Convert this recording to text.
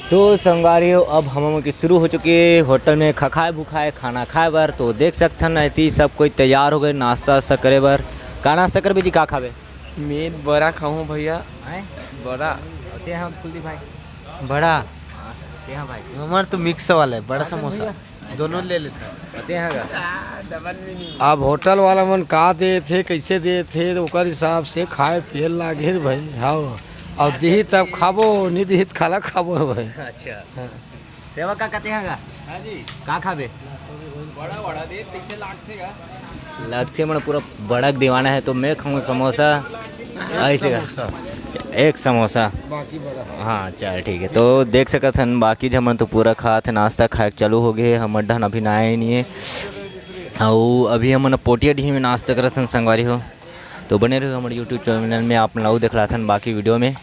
तो संगवारियों अब हम की शुरू हो चुकी है होटल में खखाए भुखाए खाना खाए बर। तो देख सकथन ऐती सब कोई तैयार हो गए नाश्ता वास्ता करे बर। का नाश्ता कर जी का खावे? मैं बड़ा खाऊं भैया। बड़ा ते हम कुलदीप भाई बड़ा ते हाँ भाई हमार तो मिक्स वाला है, बड़ा समोसा दोनों ले लेते। ते हाँ का अब होटल वाला मन का दे थे कैसे दे थे तो ओकर हिसाब से खाए पिए लागे भाई। हाँ और दिही तब खाबो नहीं दिही तो खाला खाबो भाई। अच्छा सेवा का कहते हैं का खावे? बड़ा बड़ा दे पीछे लागतेगा लगते मन पूरा बड़क दीवाना है तो मैं खाऊं समोसा ऐसे का एक समोसा। बाकी बड़ा हाँ चल ठीक है। तो देख सकत हन बाकी हमन तो पूरा खात नाश्ता खाए चालू हो गए। हमर ढन अभी ना आए नहीं है और अभी हमन पोटिया ढी में नाश्ता करत हन संगवारी हो। तो बने रहो हमारे यूट्यूब चैनल में, आप लोग देख रहा था बाकी वीडियो में।